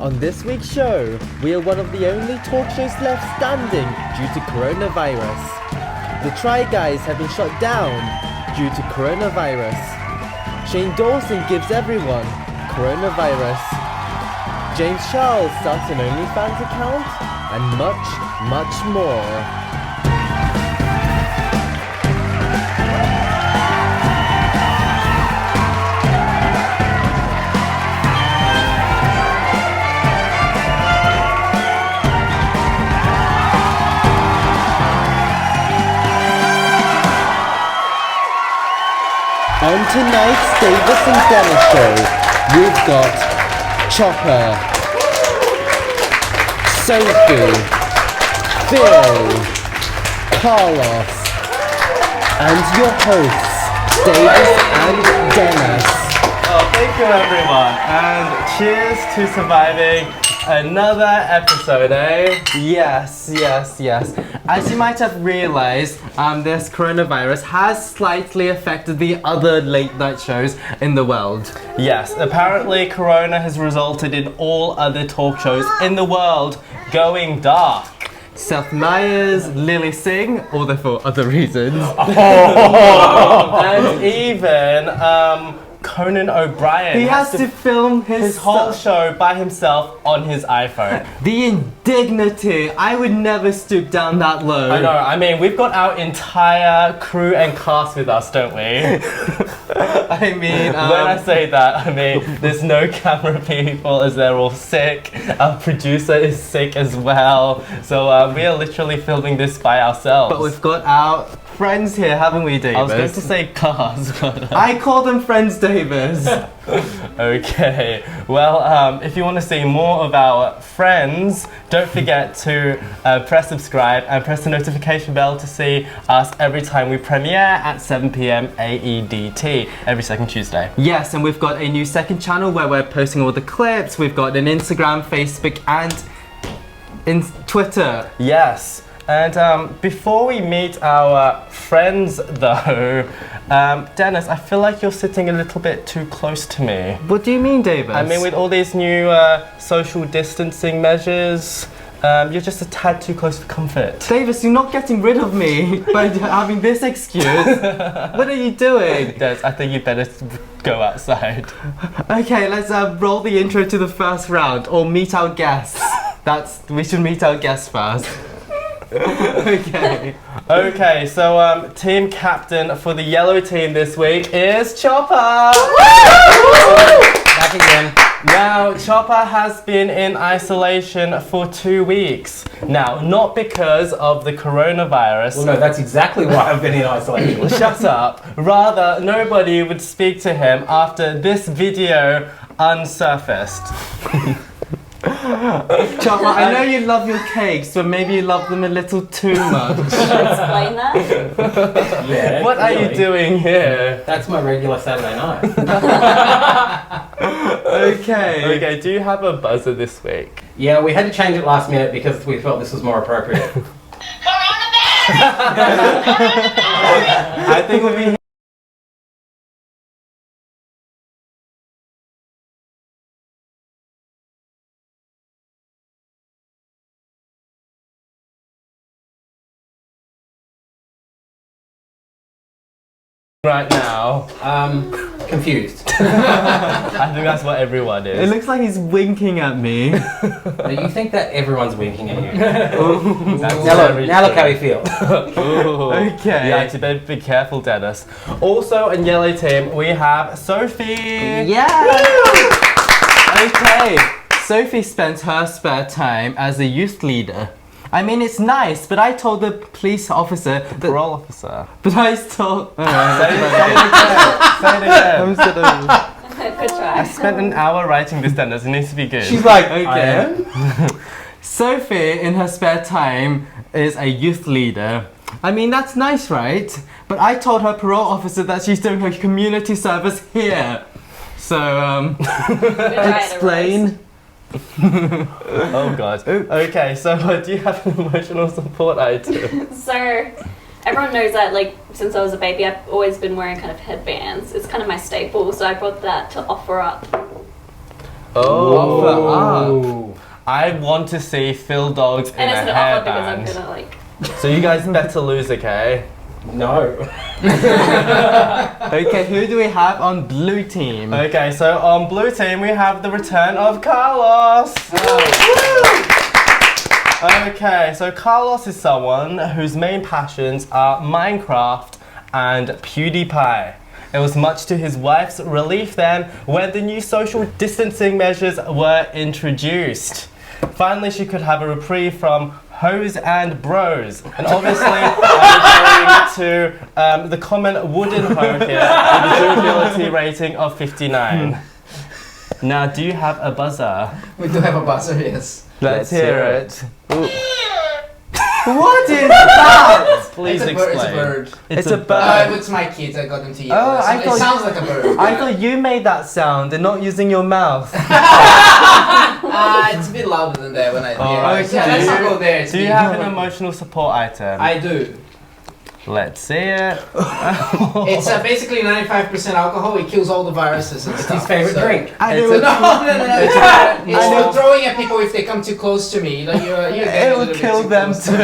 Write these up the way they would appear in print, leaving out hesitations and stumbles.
On this week's show, we are one of the only talk shows left standing due to coronavirus. The Try Guys have been shut down due to coronavirus. Shane Dawson gives everyone coronavirus. James Charles starts an OnlyFans account, and much, much more. On tonight's Davis and Tana show, we've got Chopper, Sophie, Phil, Carlos, and your hosts, Davis and Dennis. Oh, thank you everyone, and cheers to surviving another episode, eh? Yes. As you might have realized, this coronavirus has slightly affected the other late night shows in the world. Yes, apparently Corona has resulted in all other talk shows in the world going dark. Seth Meyers, Lily Singh, all there for other reasons. And even Conan O'Brien. He has to film his whole show by himself on his iPhone. The indignity! I would never stoop down that low. I know, I mean, we've got our entire crew and cast with us, don't we? I mean, when I say that, I mean, there's no camera people as they're all sick. Our producer is sick as well. So we are literally filming this by ourselves. But we've got our friends here, haven't we, Davis? I was going to say cast, but... I call them friends, Davis. Okay, well, if you want to see more of our friends, don't forget to press subscribe and press the notification bell to see us every time we premiere at 7 p.m. AEDT, every second Tuesday. Yes, and we've got a new second channel where we're posting all the clips. We've got an Instagram, Facebook, and Twitter. Yes. And before we meet our friends though, Dennis, I feel like you're sitting a little bit too close to me. What do you mean, Davis? I mean, with all these new social distancing measures, you're just a tad too close for comfort. Davis, you're not getting rid of me by having this excuse. What are you doing? Des, I think you better go outside. Okay, let's roll the intro to the first round, or meet our guests. We should meet our guests first. Okay, so team captain for the yellow team this week is Chopper! Back again. Now, Chopper has been in isolation for 2 weeks. Now, not because of the coronavirus. Well, no, that's exactly why I've been in isolation. Shut up. Rather, nobody would speak to him after this video unsurfaced. Chopper, I know you love your cakes, but maybe you love them a little too much. Explain that? Yeah. What are you doing here? That's my regular Saturday night. Okay, do you have a buzzer this week? Yeah, we had to change it last minute because we felt this was more appropriate. I think we'll be right now. Confused. I think that's what everyone is. It looks like he's winking at me. Now, you think that everyone's winking at you. That's Now look how we feel. Okay. Yeah, you better be careful, Dennis. Also, in yellow team, we have Sophie. Yeah! Okay, Sophie spent her spare time as a youth leader. I mean, it's nice, but I told the police officer, the Parole officer. but I told. Say it again. I'm sort of. Good try. I spent an hour writing this, Dennis. It needs to be good. She's like, Okay. I am? Sophie, in her spare time, is a youth leader. I mean, that's nice, right? But I told her parole officer that she's doing her community service here. So, explain. Oh god. Okay, so do you have an emotional support item? So, everyone knows that, like, since I was a baby, I've always been wearing kind of headbands. It's kind of my staple, so I brought that to offer up. Oh, offer up. I want to see Phil Dogs in And a it's an offer because I'm hairband. gonna like. So you guys better lose, okay? No. Okay, who do we have on blue team? Okay, so on blue team we have the return of Carlos. Okay, so Carlos is someone whose main passions are Minecraft and PewDiePie. It was much to his wife's relief then when the new social distancing measures were introduced. Finally, she could have a reprieve from hoes and bros. And obviously, I'm referring to the common wooden hoe here with a durability rating of 59. Now, do you have a buzzer? We do have a buzzer, yes. Let's hear it. What is that? Please It's a explain. bird. It's a bird. It's my kids. I got them to yell. Oh, I it thought- sounds like a bird. I thought you made that sound and not using your mouth. It's a bit louder than that when I. Oh, yeah. okay. So let's not go there. It's Do you me. have an emotional support item? I do. Let's see it. It's basically 95% alcohol. It kills all the viruses and It's stuff. his favorite so- drink. I It's knew a- it. It's for throwing at people if they come too close to me. Like you're getting a It'll little bit kill too them close to me. too.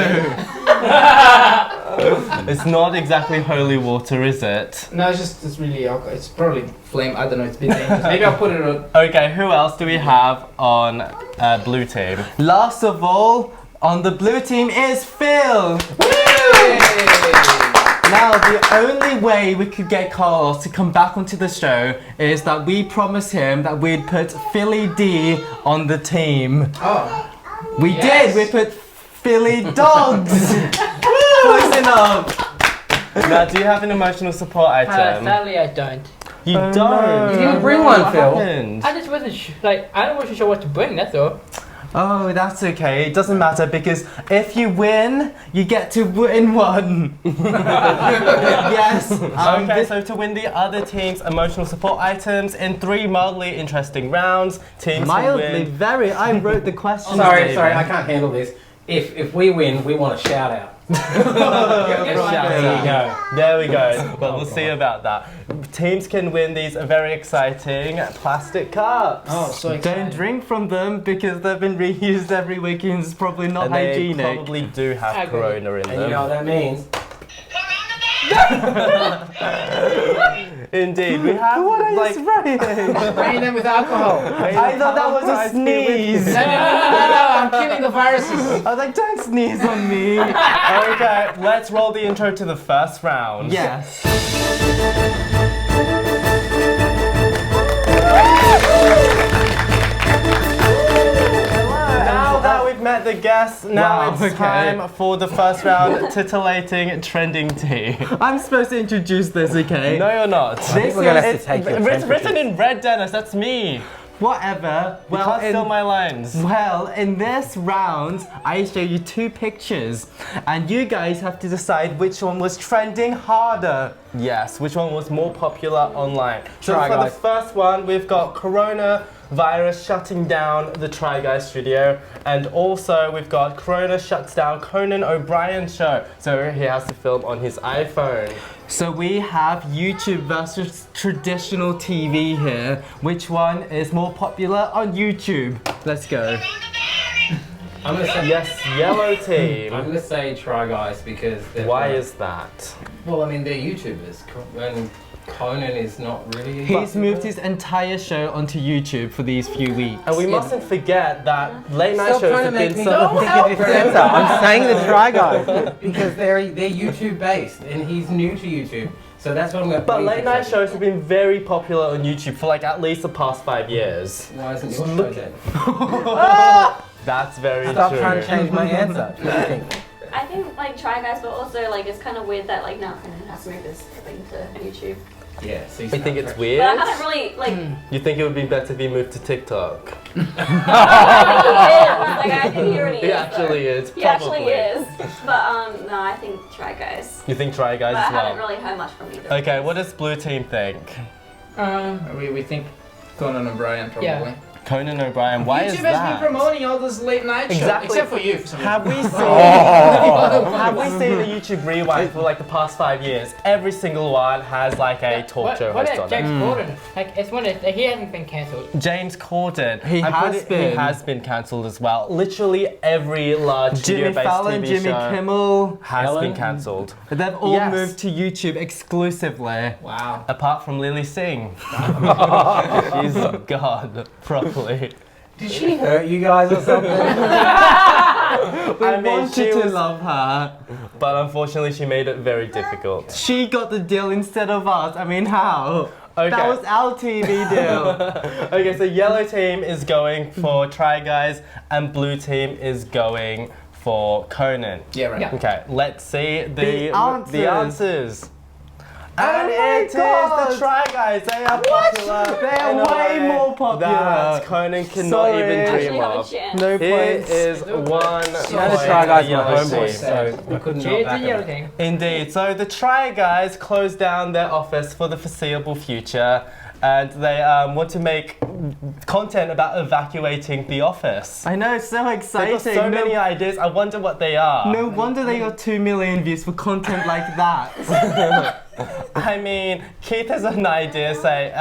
It's not exactly holy water, is it? No, it's really alcohol. It's probably flame. I don't know. It's a bit dangerous. Maybe I'll put it on. Okay, who else do we have on blue team? Last of all, on the blue team is Phil. Now, the only way we could get Carlos to come back onto the show is that we promised him that we'd put Philly D on the team. Oh. We Yes. did. We put Philly Dogs. Close enough. Now, do you have an emotional support item? Sadly, I don't. You Oh, don't. no. You didn't bring one, What Phil. happened? I just wasn't I wasn't sure what to bring. That's all. Oh, that's okay. It doesn't matter because if you win, you get to win one. Yes. Okay, so to win the other team's emotional support items in 3 mildly interesting rounds, teams Mildly, can win. very. I wrote the questions. Sorry, David. I can't handle this. If we win, we want a shout out. Shout There you out. go. There we go. But we'll see about that. Teams can win these very exciting plastic cups. Oh, so Don't exciting. drink from them because they've been reused every week and it's probably not And they hygienic. probably do have Okay. corona in And you know what them. that means? Indeed, we have What are you like spraying? Spraying them with alcohol. I thought that was a sneeze. No, I'm killing the viruses. I was like, don't sneeze on me. Okay, let's roll the intro to the first round. Yes. Now that we've met the guests, now Wow, it's okay. time for the first round, titillating trending tea. I'm supposed to introduce this, okay? No, you're not. This we're gonna have is to take your It's written temperature. in red, Dennis. That's me. whatever. You can't steal my lines. Well, in this round, I show you 2 pictures, and you guys have to decide which one was trending harder. Yes, which one was more popular online? So Try for Guys. the first one, we've got coronavirus shutting down the Try Guys studio, and also we've got Corona shuts down Conan O'Brien's show, so he has to film on his iPhone. So we have YouTube versus traditional TV here. Which one is more popular on YouTube? Let's go. I'm gonna say Yes, yellow I'm team. gonna say Try Guys because they're Why is that? well, I mean they're YouTubers and Conan is not really. He's moved his entire show onto YouTube for these few weeks. And we mustn't forget that late night Stop shows trying have to been make me so. think of it. I'm saying the Try Guys because they're YouTube based and he's new to YouTube, so that's what I'm gonna. But late night shows have been very popular on YouTube for like at least the past 5 years. Why isn't your show then? That's very Stop true. trying to change my answer. What do you think? I think like Try Guys, but also like it's kind of weird that like now Conan has to move this thing to YouTube. Yeah. So You think it's But weird? I haven't really like. You think it would be better if he moved to TikTok? I think he already is. He actually is. He actually probably. is. But no, I think Try Guys. You think Try Guys But I as haven't well? really heard much from either. Okay, what does blue team think? We think Conan O'Brien probably. Yeah. Conan O'Brien. Why is YouTube has that? been promoting all those late night shows, Exactly. except for you. For some Have reason. we seen have we seen the YouTube rewind for like the past 5 years? Every single one has like a talk show What host about on James it. Corden? Like, it's one of, he hasn't been cancelled. James Corden. He has been. cancelled as well. Literally every large Jimmy video-based Fallon, TV Jimmy show Kimmel, has been cancelled. they've all Yes. moved to YouTube exclusively. Wow. Apart from Lily Singh. She's gone properly. Did she hurt you guys or something? I mean, she Wanted to was, love her. but unfortunately she made it very difficult. She got the deal instead of us. I mean, how? Okay. That was our TV deal. Okay, so yellow team is going for Try Guys and blue team is going for Conan. Yeah, right. Yeah. Okay, let's see the answers. answers. And Oh my it is God. the Try Guys. They are popular. They are in a way way more popular. that Conan cannot Sorry. even Actually dream have a of. chance. No Here points. is one Yeah, the point Try Guys for were yellow homeboys, team. so I couldn't Cheers not to back Yellow them. Team. Indeed. So the Try Guys closed down their office for the foreseeable future, and they want to make content about evacuating the office. I know, it's so They've exciting. got so many ideas. I wonder what they are. No wonder they got 2 million views for content like that. I mean, Keith has an idea, say,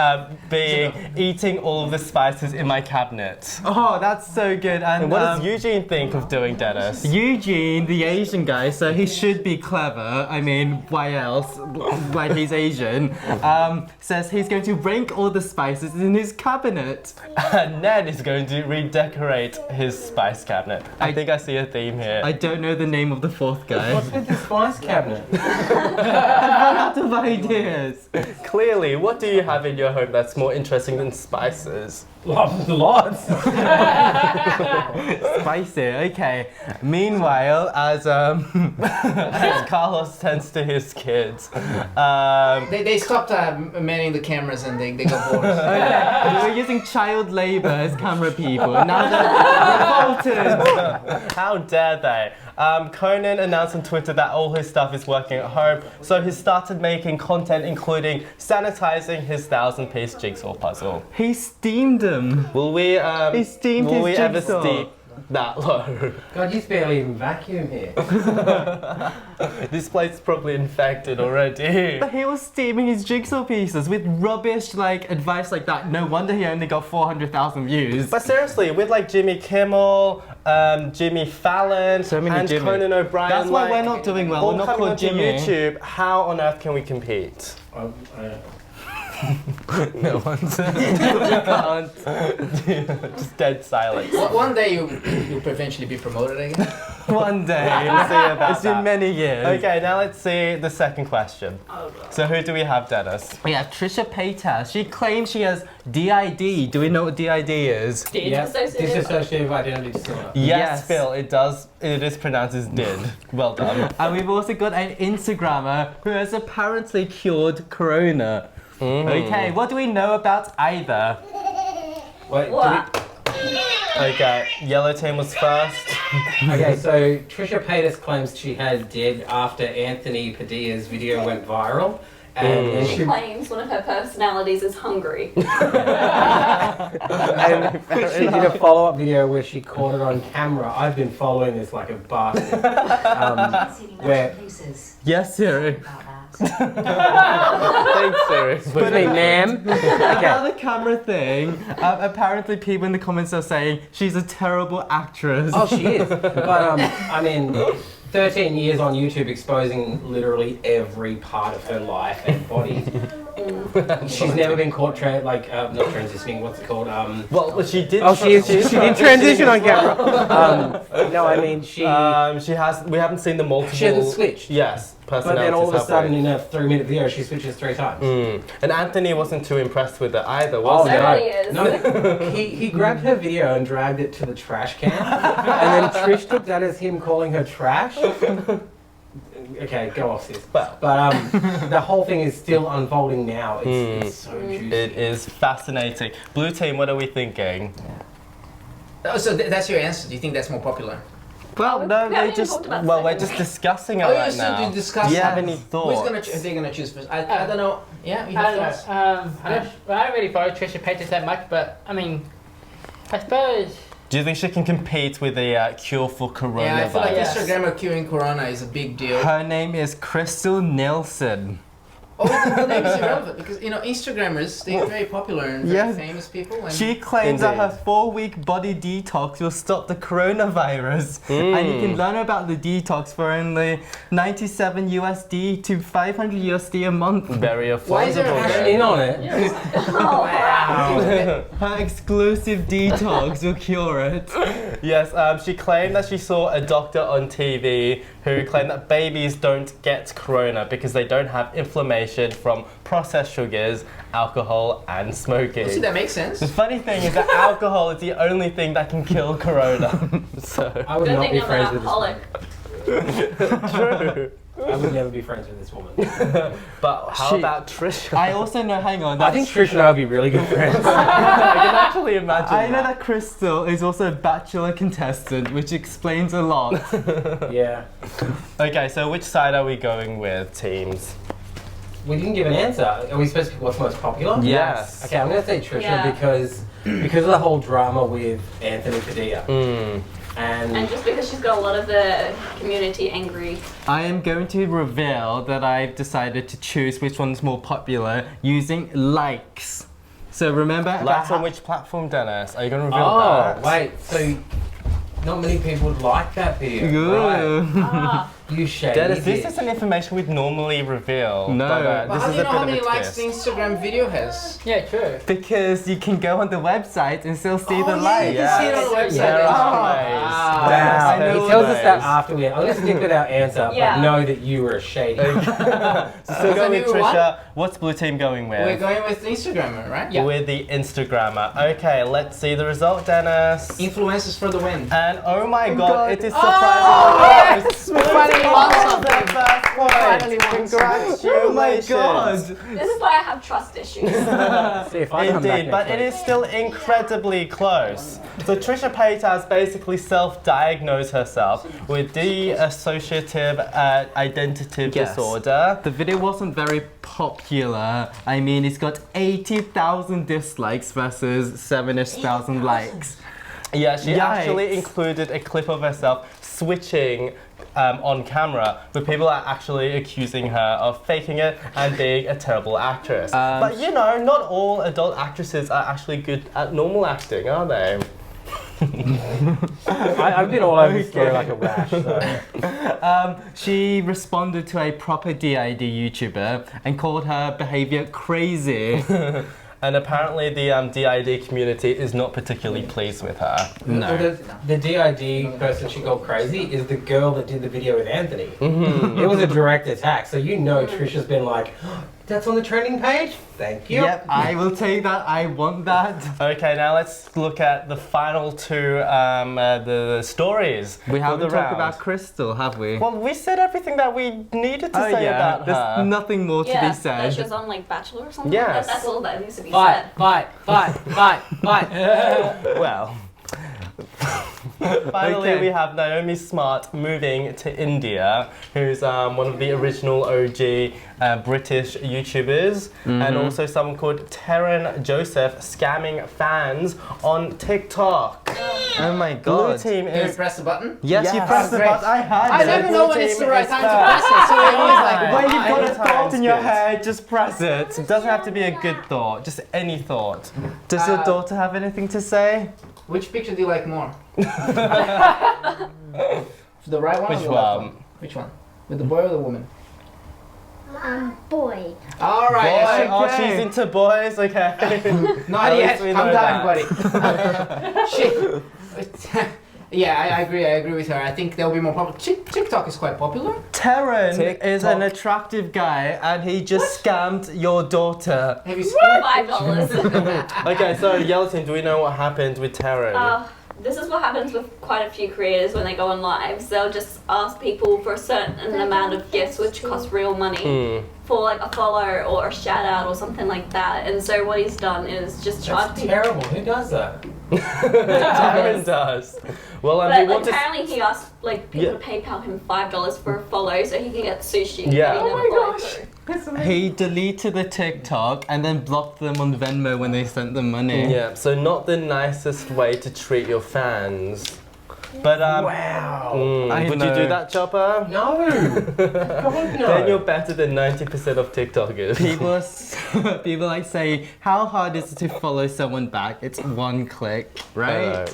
eating all of the spices in my cabinet. Oh, that's so good. And what does Eugene think of doing, Dennis? Eugene, the Asian guy, so he should be clever. I mean, why else? Like he's Asian. Says he's going to rank all the spices in his cabinet. And Ned is going to redecorate his spice cabinet. I think I see a theme here. I don't know the name of the fourth guy. What's with the spice cabinet? Out of ideas. Clearly, what do you have in your home that's more interesting than spices? Lots. Spicy. Okay. Meanwhile, as As Carlos tends to his kids. They stopped manning the cameras and they got bored. we were using child labor as camera people, and now they're revolted. How dare they? Conan announced on Twitter that all his stuff is working at home, so he started making content including sanitizing his 1,000-piece jigsaw puzzle. He steamed them. Will we, He steamed will his we ever jigsaw. steep that low? God, you barely even vacuum here. This place is probably infected already. But he was steaming his jigsaw pieces with rubbish like advice like that. No wonder he only got 400,000 views. But seriously, with like Jimmy Kimmel, Jimmy Fallon, So many and Jimmy. Conan O'Brien, That's why like, we're not doing well. all We're not coming called onto Jimmy. YouTube, how on earth can we compete? No one's. Can't. Just dead silence. One day you'll eventually be promoted again. One day. We'll see about It's been that. many years. Okay, now let's see the second question. Oh, God. So who do we have, Dennis? We have Trisha Paytas. She claims she has DID. Do we know what DID is? Disassociative identity disorder. Yes, Phil, it does. It is pronounced as did. Well done. And we've also got an Instagrammer who has apparently cured corona. Okay, what do we know about either? Wait, What? Okay, yellow team was first. Okay, so Trisha Paytas claims she has did after Anthony Padilla's video went viral. And She she claims one of her personalities is hungry. and she did a follow-up video where she caught it on camera. I've been following this like a bastard. Where Yes, Siri. Thanks, Siri. excuse me, ma'am. About the camera thing, apparently people in the comments are saying she's a terrible actress. Oh, she is. But I mean, 13 years on YouTube exposing literally every part of her life and body. She's never been caught not transitioning. What's it called? Well, she did. Oh, she did transition on camera. No, I mean she. She has. We haven't seen the multiple. She hasn't switched. Yes, But personalities. then all of a have sudden, we? in a 3-minute video, she switches 3 times. And Anthony wasn't too impressed with it either, was he? Nobody is. No, he grabbed her video and dragged it to the trash can, and then Trish took that as him calling her trash. Okay, go off, sis. Well, But the whole thing is still unfolding now. It's so juicy. it is fascinating. Blue team, what are we thinking? Oh, so that's your answer. Do you think that's more popular? Well, no, we they haven't even just. talked about Well, we're second. just discussing it Oh, you're right still now. discussing. Do you have that. any Who's thoughts? they're gonna choose first? I don't know. Yeah, you I have don't know. thoughts? I don't really follow Trisha Paytas that much, but I mean, I suppose. Do you think she can compete with the cure for coronavirus? Yeah, I feel like Yeah. Instagrammer curing corona is a big deal. Her name is Crystal Nielsen. Oh, the name is irrelevant because Instagrammers, they're very popular and very Yeah. famous people. And She claims that her Indeed. 4-week body detox will stop the coronavirus. And you can learn about the detox for only 97 USD to 500 USD a month. Very affordable. Why is there a Cash in on it. Oh, wow. Her exclusive detox will cure it. Yes, she claimed that she saw a doctor on TV who claimed that babies don't get corona because they don't have inflammation from processed sugars, alcohol, and smoking. see, that makes sense. The funny thing is that alcohol is the only thing that can kill corona. So I would Good not thing be I'm an friends with this woman. alcoholic. true. I would never be friends with this woman. But how about Trisha? I also know. Hang on. I think Trish and I would be really good friends. I can actually imagine. I know that Crystal is also a bachelor contestant, which explains a lot. Yeah. Okay, so which side are we going with, teams? We didn't give an answer. Are we supposed to pick what's most popular? Yes. Okay, I'm going to say Trisha Yeah. because of the whole drama with Anthony Padilla. And just because she's got a lot of the community angry. I am going to reveal that I've decided to choose which one's more popular using likes. So remember, Likes on which platform, Dennis? Are you going to reveal Oh, that? wait, so not many people like that video. Ooh. Right. Ah, You shady Dennis, this bitch. isn't information we'd normally reveal. No. But, But this how is do you a know how bit many of a likes the twist. Instagram video has? Yeah, true. Because you can go on the website and still see the yeah, likes. you can see it on the website. There Oh. are Ah. ways. Wow, I know he tells us ways. that after we. I'm going to stick with our answer, Yeah. but know that you were shady. So So go with who won? Trisha. What's Blue Team going with? We're going with the Instagrammer, right? Yeah. With the Instagrammer. Okay, let's see the result, Dennis. Influencers for the win. And oh my god, God. it is Oh, surprisingly close. We finally won something. The first point. Finally won Congratulations. something. Oh my god. this is why I have trust issues. See if I come back Indeed, but next it week. is still incredibly close. So Trisha Paytas basically self-diagnosed herself with dissociative identity Yes. disorder. The video wasn't very popular. I mean, it's got 80,000 dislikes versus 7,000 likes. Yeah, she Yikes. actually included a clip of herself switching on camera, but people are actually accusing her of faking it and being a terrible actress. But you know, not all adult actresses are actually good at normal acting, are they? I've been all over the story like a rash. So. She responded to a proper DID YouTuber and called her behavior crazy. And apparently the DID community is not particularly pleased with her. Well, the DID person she called crazy is the girl that did the video with Anthony. It was a direct attack, so you know Trisha's been like, that's on the trending page? Thank you. Yep, I will take that. I want that. Okay, now let's look at the final two the stories. We for haven't the talked round. about Crystal, have we? Well, we said everything that we needed to Oh say yeah, about there's her. nothing more to Yeah, be that she said. was on like Bachelor or something. Yes. That's all that needs to be Fight, said. fight, fight, fight, fight. Well. Finally, Okay. we have Naomi Smart moving to India, who's one of the original OG British YouTubers, and also someone called Taryn Joseph scamming fans on TikTok. Oh my Blue god. team Can you is. press the button? Yes, you Yes. pressed the Great. button. I had I it. never Blue know when team it's the right is time to first. press it, so I always like, When why? you've got a Anytime's thought in your good. head, just press it. It doesn't have to be a good thought, just any thought. Does your daughter have anything to say? Which picture do you like more? The right one or Which the left one? Which one? With the boy or the woman? Boy. All right. Boy, yes, oh, okay. she's into boys, okay. Not At yet. least we Calm know down, that. buddy. Shit. Yeah, I agree with her. I think they'll be more popular. TikTok is quite popular. Taryn is an TikTok. attractive guy and he just scammed your daughter. Have you seen $5. Okay, so Yelton, do we know what happened with Taryn? This is what happens with quite a few creators when they go on lives. They'll just ask people for a certain amount of gifts, which cost real money, for like a follow or a shout out or something like that. And so what he's done is just charge That's people. terrible. Who does that? Darren does. Well, But we want to. apparently he asked like people Yeah. to PayPal him $5 for a follow so he can get sushi. Yeah. that he Oh never my followed gosh. through. That's amazing. He deleted the TikTok and then blocked them on Venmo when they sent them money. Yeah, so not the nicest way to treat your fans. But Wow. I would you do know. that, Chopper? No. God, no. Then you're better than 90% of TikTokers. People like say, how hard is it to follow someone back? It's one click, right?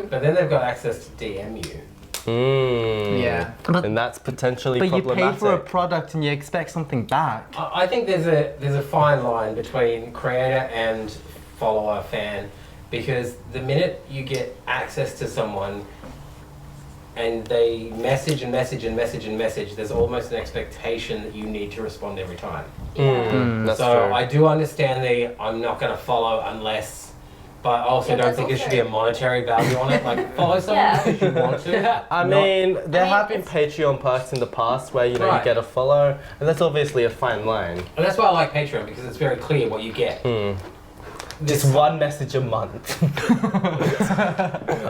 But then they've got access to DM you. Yeah. And that's potentially But you problematic. pay for a product and you expect something back. I think there's a fine line between creator and follower fan, because the minute you get access to someone and they message and message and message and message, there's almost an expectation that you need to respond every time. That's So true. I do understand I'm not going to follow unless, but I also Yeah, don't that's think there should also- be a monetary value on it. Like, follow someone Yeah. because you want to. I not- mean, there have been it's- Patreon perks in the past where you Right. get a follow, and that's obviously a fine line. And that's why I like Patreon, because it's very clear what you get. Just one message a month.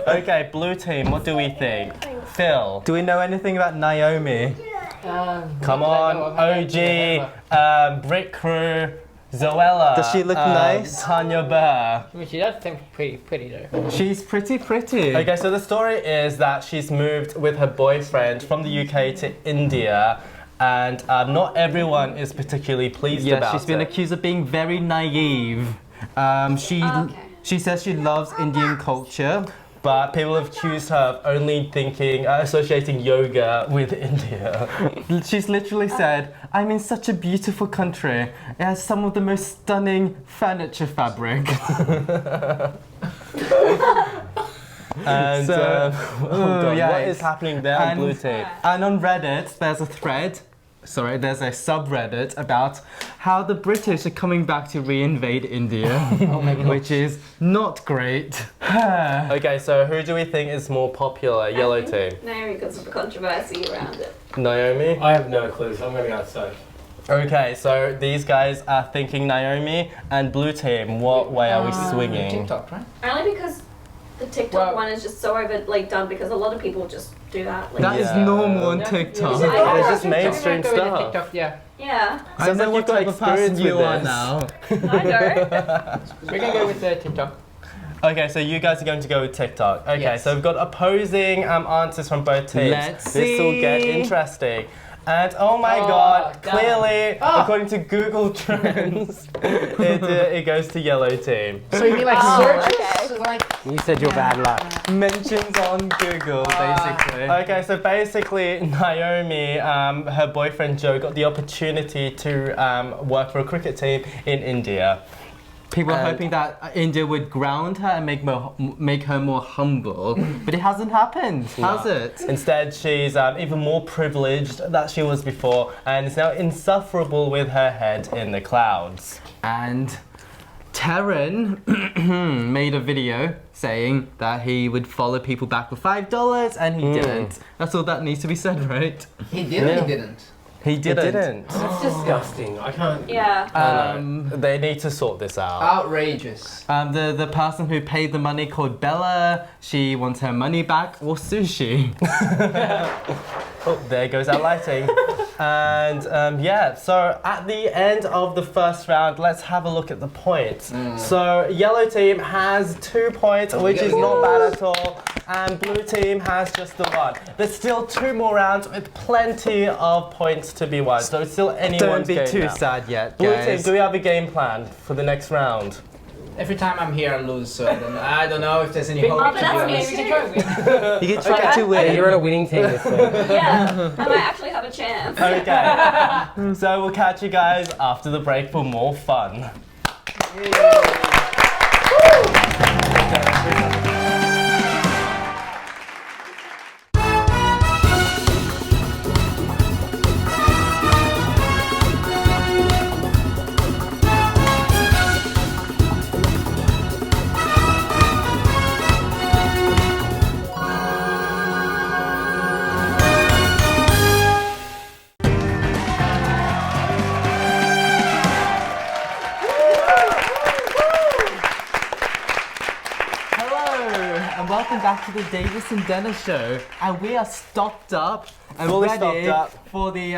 Okay, blue team, what do we think? Phil, Do we know anything about Naomi? come on, OG, Brick Crew, Zoella. Does she look nice? Tanya Burr. I mean, she does seem pretty though. She's pretty. Okay, so the story is that she's moved with her boyfriend from the UK to India, and not everyone is particularly pleased Yeah, about she's been it. accused of being very naive. She says she loves Indian culture. But people have accused her of only associating yoga with India. She's literally said, I'm in such a beautiful country. It has some of the most stunning furniture fabric. And So- oh God, yeah, what it's- is happening there on and- Blue Team? And on Reddit, there's a subreddit about how the British are coming back to reinvade India, which is not great. Okay, so who do we think is more popular? Yellow team. Naomi, because of the controversy around it. Naomi? I have no clue, so I'm going to go outside. Okay, so these guys are thinking Naomi, and Blue Team, what way are we swinging? TikTok, right? Only because the TikTok Well- one is just so done because a lot of people just do that. Like, That is Yeah. normal on Yeah. TikTok. Yeah. It's just mainstream Go with the stuff. TikTok, yeah. yeah, I Sounds know like what you've got type of person experience you with are this. now. I know. We're gonna go with the TikTok. Okay, so you guys are going to go with TikTok. Okay, Yes. so we've got opposing answers from both teams. Let's This will get see. interesting. And oh my Oh, God, damn. clearly, Oh. according to Google Trends, it goes to yellow team. So you mean like Oh, searches? okay. Like, You said you're bad luck. Mentions on Google, basically. Okay, so basically, Naomi, her boyfriend Joe, got the opportunity to work for a cricket team in India. People are And- hoping that India would ground her and make her more humble, but it hasn't happened, has it? Instead, she's even more privileged than she was before, and is now insufferable with her head in the clouds. And Terran made a video saying that he would follow people back for $5, and he didn't. That's all that needs to be said, right? he did or Yeah. he didn't? He didn't. That's disgusting. I can't. Yeah. They need to sort this out. Outrageous. The person who paid the money called Bella, she wants her money back or sushi. Oh, there goes our lighting. And yeah, so at the end of the first round, let's have a look at the points. So yellow team has 2 points, which is not bad at all. And blue team has just the 1. There's still 2 more rounds with plenty of points to be won. So it's still anyone's Don't be game too now. sad yet, Blue team, guys. do we have a game plan for the next round? Every time I'm here, I lose, so I don't know if there's any Big hope. Oh, to but be that's honest. me. We can try and win. You can try to Yeah, win. you're on a winning team this week. Yeah. I might actually have a chance. Okay. So we'll catch you guys after the break for more fun. to the Davis and Dennis show, and we are stocked up and Fully ready stocked up. for the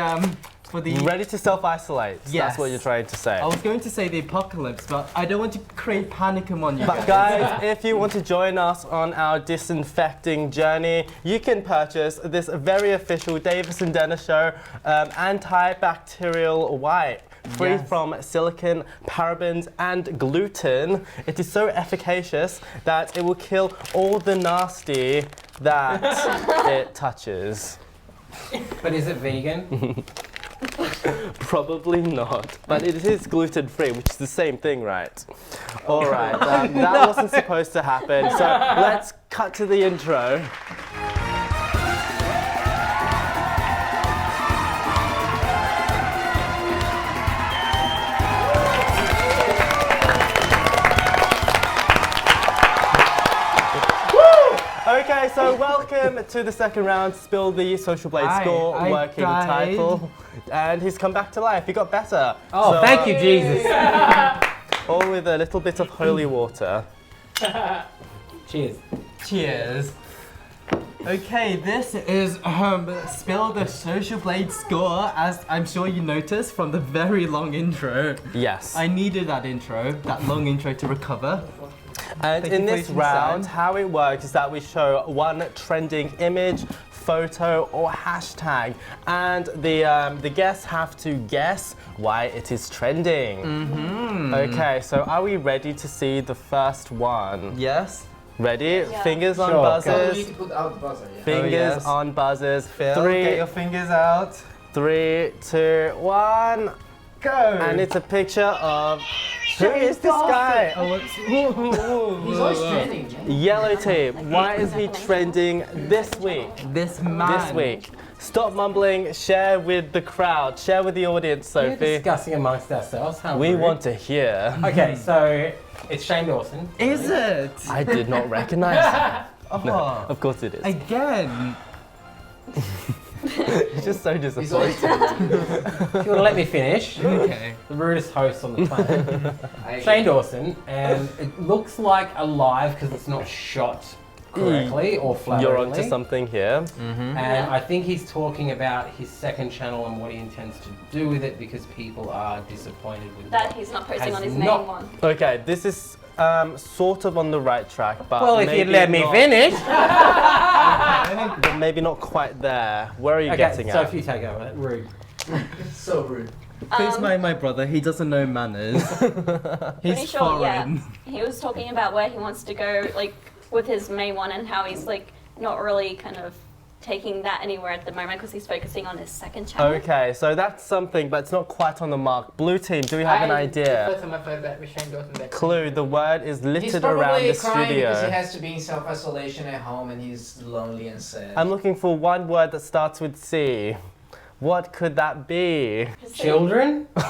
Ready to self-isolate. Yes. That's what you're trying to say. I was going to say the apocalypse, but I don't want to create panic among you But guys, if you want to join us on our disinfecting journey, you can purchase this very official Davis and Dennis show antibacterial wipe. Free Yes. from silicon, parabens, and gluten. It is so efficacious that it will kill all the nasty that it touches. But is it vegan? Probably not, but it is gluten-free, which is the same thing, right? All right, that wasn't supposed to happen, so let's cut to the intro. Okay, so welcome to the second round. Spill the Social Blade score, I working died. title. And he's come back to life. He got better. Oh, So, thank you, Jesus. All with a little bit of holy water. Cheers. Cheers. Okay, this is Spill the Social Blade score, as I'm sure you noticed from the very long intro. Yes. I needed that intro, that long intro to recover. And Thank in you for this your round, concern. how it works is that we show one trending image, photo, or hashtag, and the guests have to guess why it is trending. Mm-hmm. Okay, so are we ready to see the first one? Yes? Ready? Yeah. Fingers on Sure. Oh, we buzzers. need to put out the buzzer, yeah. Fingers yes. on buzzers. Phil, Three, get your fingers out. 3, 2, 1. Go! And it's a picture of who is this guy? Oh, what's... He's always trending, man. Yellow tape. Why is he trending this week? This man. This week. Stop mumbling. Share with the crowd. Share with the audience, We're Sophie. discussing amongst ourselves. How We rude. want to hear. Okay, so it's Shane Dawson. Is it? I did not recognize him. Oh, No, of course it is. again. He's just so He's disappointed. always trending. If you want to let me finish, Okay. the rudest host on the planet. I Shane Dawson, and it looks like a live because it's not shot correctly or flatteringly. You're onto something here. And I think he's talking about his second channel and what he intends to do with it because people are disappointed with That what he's not posting has on his not- main one. Okay, this is sort of on the right track, but Well, if maybe you'd let me not- finish. but maybe not quite there. Where are you Okay, getting so at? if you take over, rude. So rude. Please mind my brother, he doesn't know manners. Pretty He's sure, yeah. foreign. He was talking about where he wants to go, like with his main one, and how he's like not really kind of taking that anywhere at the moment because he's focusing on his second channel. Okay, so that's something, but it's not quite on the mark. Blue team, do we have an idea? First time I've heard that with Shane Dawson. That Clue, the word is He's littered around probably the crying because he studio. has to be in self-isolation at home and he's lonely and sad. I'm looking for one word that starts with C. What could that be? Children? It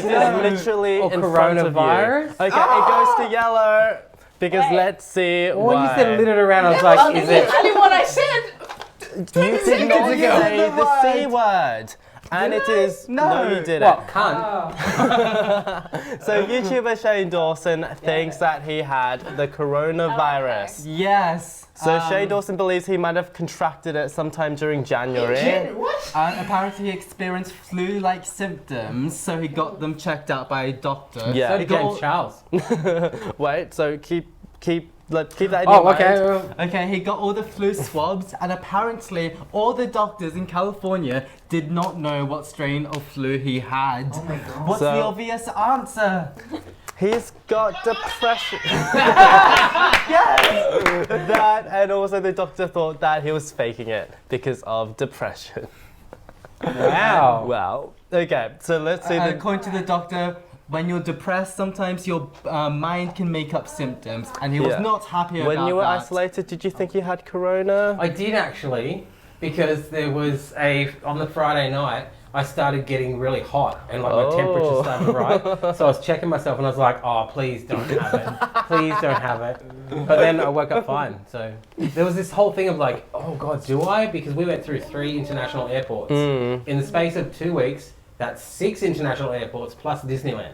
is literally Or in front of you. coronavirus? Okay, it goes to yellow because Wait. let's see When why. you said littered around, I was like, is it? Exactly what I said! You did not ago. say the C word. And it is... No. you didn't. What, cunt? So YouTuber Shane Dawson thinks that he had the coronavirus. Yes. So Shane Dawson believes he might have contracted it sometime during January. What? Apparently he experienced flu-like symptoms, so he got them checked out by a doctor. Yeah. So He did got James all- Charles. Wait, so keep that in your Oh, mind. okay. Okay, he got all the flu swabs, and apparently all the doctors in California did not know what strain of flu he had. Oh my god. What's So- the obvious answer? He's got depression. That, and also the doctor thought that he was faking it because of depression. Wow. Wow. Okay, so let's see the... According to the doctor, when you're depressed, sometimes your mind can make up symptoms, and he was Yeah. not happy about that. When you were isolated, did you think you had corona? I did actually, because there was on the Friday night, I started getting really hot and like my temperature started to rise. So I was checking myself and I was like, oh, please don't have it. Please don't have it. But then I woke up fine. So there was this whole thing of like, oh God, do I? Because we went through 3 international airports. In the space of 2 weeks, that's 6 international airports plus Disneyland.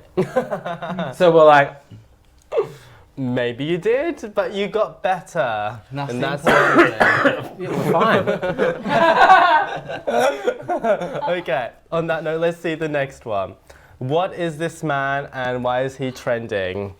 So we're like, Maybe you did, but you got better. Nothing. And that's what you did. We're fine. Okay, on that note, let's see the next one. What is this man and why is he trending?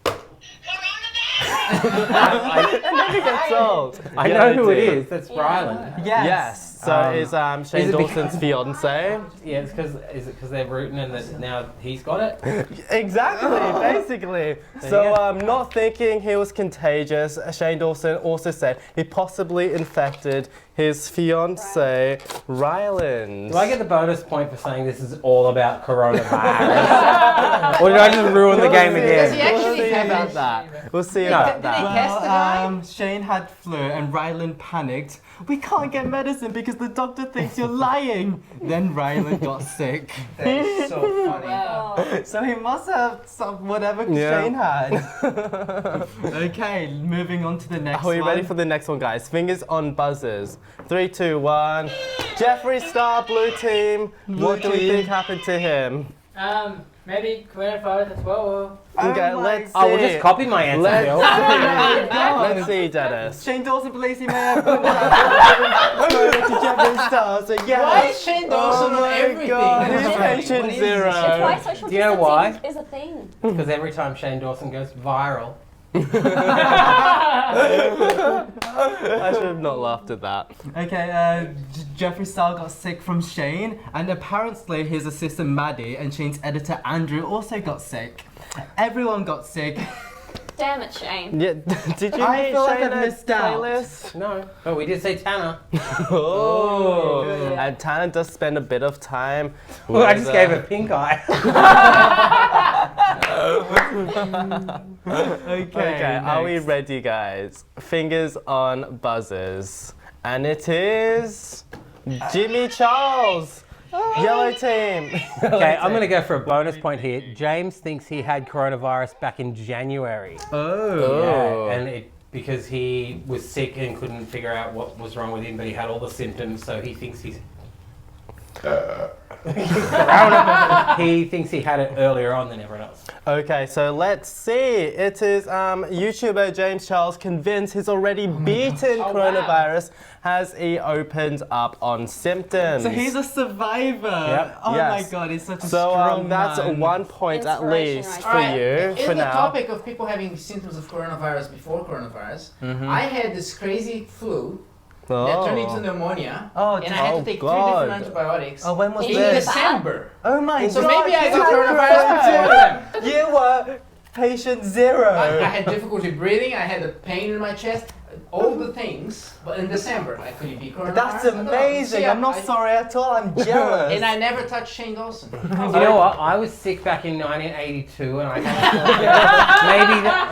And then he gets old. I Yeah, know who it do. is. That's Ryland. Yes. So is Shane is it Dawson's fiance? Yeah, is it because they're rooting and that now he's got it? Exactly, basically. So not thinking he was contagious, Shane Dawson also said he possibly infected his fiance, Ryland. Do I get the bonus point for saying this is all about coronavirus? Or did I just ruin the game Does he again? actually We'll see have about it? that. We'll see Did about they that. test the guy? Shane had flu and Ryland panicked. We can't get medicine because the doctor thinks you're lying. Then Ryland got sick. That is so funny. Oh. So he must have some whatever Yeah. Shane had. Okay, moving on to the next Are we one. ready for the next one, guys? Fingers on buzzers. 3, 2, 1. Jeffree Star, blue team. What do we team. think happened to him? Maybe coronavirus as well. Okay, let's see. Oh, we'll just copy my answer, Let's Bill. Let's see, Dennis. Shane Dawson believes he may have given to Jeffree Star. So yeah. Why is Shane Dawson on everything? God, he's What patient is zero. this? It's why social Do you know why? distancing is a thing. Because every time Shane Dawson goes viral. I should have not laughed at that. Okay, Jeffree Star got sick from Shane, and apparently his assistant Maddie and Shane's editor Andrew also got sick. Everyone got sick. Damn it, Shane. Yeah, did you I meet feel like Shane I've at missed out. playlist? No. Oh, we did say Tana. Oh, Yeah. and Tana does spend a bit of time. Well, I with, just gave her pink eye. Okay, are we ready, guys? Fingers on buzzers, and it is Jimmy Charles, yellow team. Okay, I'm going to go for a bonus point here. James thinks he had coronavirus back in January. Oh. Yeah, and because he was sick and couldn't figure out what was wrong with him, but he had all the symptoms, so he thinks he's. He thinks he had it earlier on than everyone else. Okay, so let's see. It is YouTuber James Charles convinced he's already beaten coronavirus as he opened up on symptoms. So he's a survivor. Yep. Oh Yes. my god, he's such a So strong that's man. 1 point at Inspiration least right for Alright, you for in the now. topic of people having symptoms of coronavirus before coronavirus, I had this crazy flu that turned into pneumonia, Oh, and I had to take 3 God. different antibiotics Oh, when was Did in you this? get that? December. Oh my So god. maybe I you got had coronavirus before them. You were patient zero. I had difficulty breathing, I had a pain in my chest, all the things, but in December, I couldn't be coronavirus. That's I don't know. amazing. See, I'm not sorry at all. I'm jealous. And I never touched Shane Dawson. You know what? I was sick back in 1982, and I had maybe that.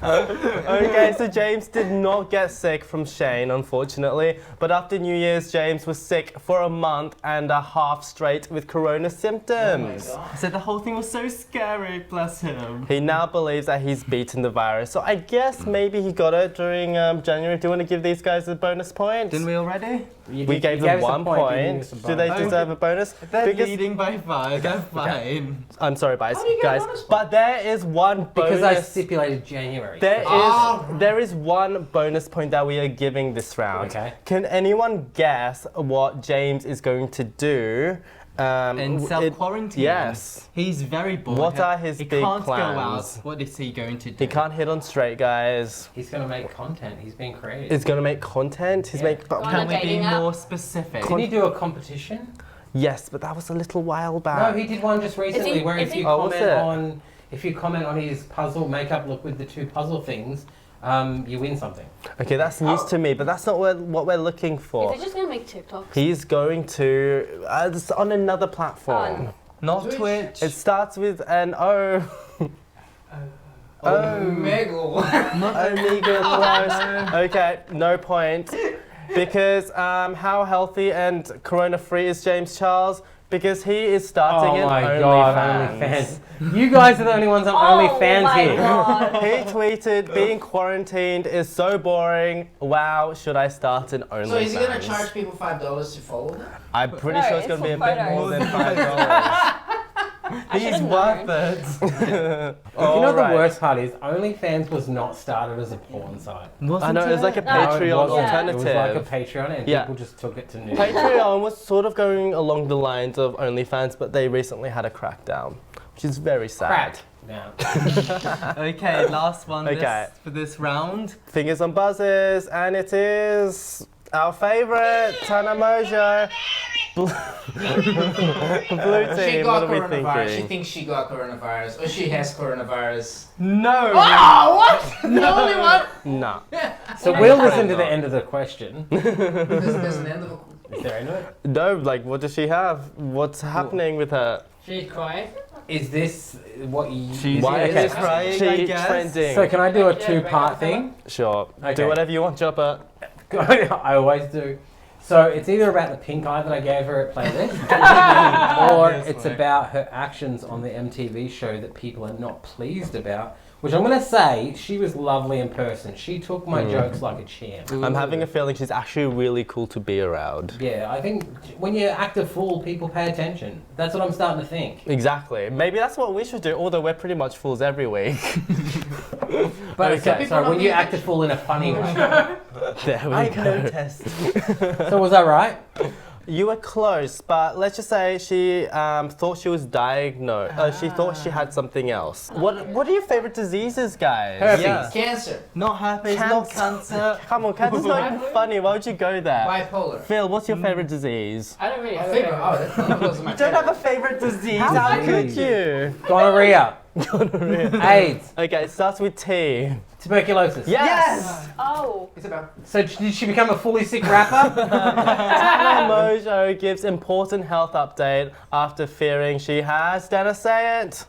Okay, so James did not get sick from Shane, unfortunately. But after New Year's, James was sick for a month and a half straight with corona symptoms. Oh my God. So the whole thing was so scary, bless him. He now believes that he's beaten the virus. So I guess maybe he got it during January. Do you want to give these guys a bonus point? Didn't we already? We gave them 1 point. Do they deserve a bonus? They're Because- leading by 5. They're fine. I'm sorry, guys. How do you get a bonus point? But there is one bonus. Because I stipulated January. There is one bonus point that we are giving this round. Okay. Can anyone guess what James is going to do? In self-quarantine. Yes. He's very bored. What are his he big can't plans? go out. What is he going to do? He can't hit on straight, guys. He's going to make content. He's being creative. He's gonna make content. He's Yeah. make. Go on Can a we be dating app. more specific? Didn't he do a competition? Yes, but that was a little while No, back. he did one just recently where if you Oh, was it? comment on his puzzle makeup look with the 2 puzzle things, you win something. Okay, that's news to me, but that's not what we're looking for. Is he just gonna make TikToks? He's going to it's on another platform. Not Twitch. Twitch. It starts with an O. Omegle. Omega close. Okay, no point. Because how healthy and corona-free is James Charles? Because he is starting Oh my an god, OnlyFans. OnlyFans. You guys are the only ones on OnlyFans my here. God. He tweeted, being quarantined is so boring. Wow, should I start an OnlyFans? So is he gonna charge people $5 to follow them? I'm pretty No, sure it's it's going to be a for bit more photos. than $5. He's should've worth known. it. You know the Alright. worst part is OnlyFans was not started as a porn site. I know, it was like a No, Patreon it wasn't. alternative. It was like a Patreon, and Yeah. people just took it to news. Patreon was sort of going along the lines of OnlyFans, but they recently had a crackdown, which is very sad. Crack. Now. Okay, last one Okay. for this round. Fingers on buzzers, and it is our favourite, Tana Mongeau. Blue She team, got what are we coronavirus. She thinking? thinks she got coronavirus, or she has coronavirus. No! Oh, what? The only one? No. So we'll listen to the end of the question. There's an end of a... Is there any of it? No, like, what does she have? What's happening with her? She's crying. Is this what you... She's Why either is crying, she I guess. trending? So can I do a Yeah, two-part break thing? Sure. Okay. Do whatever you want, Chopper. I always do. So it's either about the pink eye that I gave her at Playlist, or Yes, it's mate. about her actions on the MTV show that people are not pleased about. Which I'm going to say, she was lovely in person. She took my jokes like a champ. I'm having a feeling she's actually really cool to be around. Yeah, I think when you act a fool, people pay attention. That's what I'm starting to think. Exactly. Maybe that's what we should do, although we're pretty much fools every week. But Okay. okay, so when you act a fool in a funny way. There we I go. protest. So was that right? You were close, but let's just say she thought she was diagnosed. She thought she had something else. What are your favorite diseases, guys? Herpes. Yeah. Cancer. Not herpes, not cancer. Come on, cancer's not even funny. Why would you go there? Bipolar. Phil, what's your favorite disease? I don't really My have favorite. a Oh, that's none of those are my You don't have a favorite. favorite disease. How could disease? you? Gonorrhea. AIDS. Okay, it starts with T. Tuberculosis. Yes! Oh. It's about. So did she become a fully sick rapper? Tana Mongeau gives important health update after fearing she has. Dana, say it.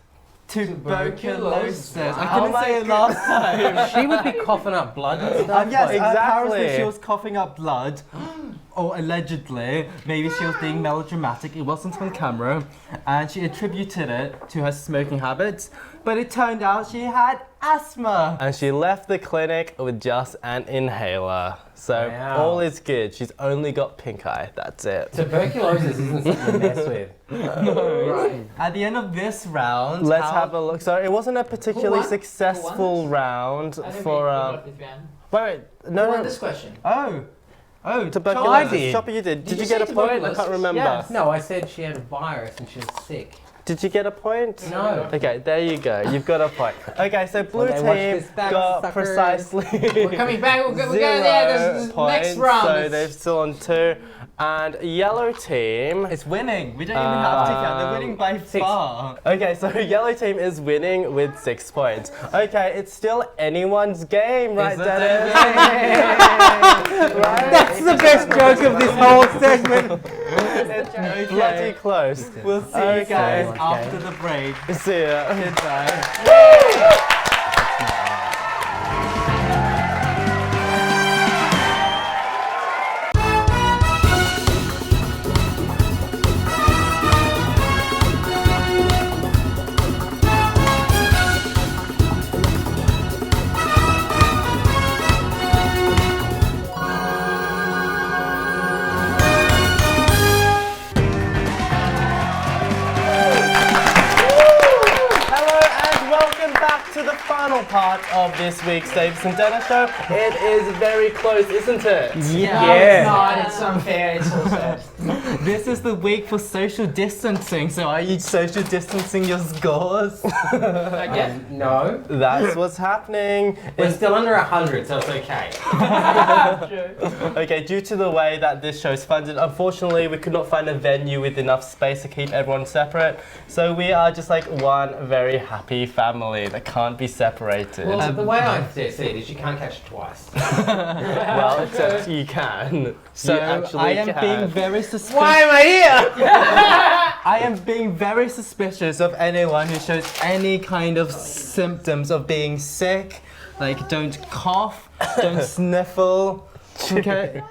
Tuberculosis. I Wow. couldn't Oh my say it last time. She would be coughing up blood and stuff. Yes, like- exactly. apparently she was coughing up blood. Or allegedly, maybe she was being melodramatic, it wasn't on camera, and she attributed it to her smoking habits, but it turned out she had asthma. And she left the clinic with just an inhaler. So Wow. all is good. She's only got pink eye. That's it. Tuberculosis isn't something to mess with. Right. At the end of this round, Let's have a look. So it wasn't a particularly won? successful round I don't for. think this round. Wait, Who no, won no. this question? Oh, Tuberculosis. I did. Chopper, you did. Did Did you you get a say point? I tuberculosis? can't remember. Yes. No, I said she had a virus and she was sick. Did you get a point? No. Okay, there you go. You've got a point. Okay, so blue Well, then watch team this back, got suckers. precisely We're coming back. We're going there. There's this points, next round. so It's- they're still on 2. And yellow team. it's winning. We don't even have to count. They're winning by 6. far. Okay, so yellow team is winning with 6 points. Okay, it's still anyone's game, right, Is it? Dennis? That's the best joke of this whole segment. It's bloody close. We'll see Okay. you guys Okay. after the break. See ya. Goodbye. Hello and welcome back to the final part of this week's Davis and Dennis show. It is very close, isn't it? No, Yeah. it's not. It's unfair. It's so sad. This is the week for social distancing, so are you social distancing your scores? Again. No. That's what's happening. We're It's- still under 100, so it's okay. Okay, due to the way that this show is funded, unfortunately we could not find a venue with enough space to keep everyone separate. So we are just like one very happy family that can't be separated. Well, the way I see it is you can't catch it twice. Well, except you can. So you actually I am can. being very suspicious. Why am I here? I am being very suspicious of anyone who shows any kind of symptoms of being sick. Like, don't cough, don't sniffle. Okay.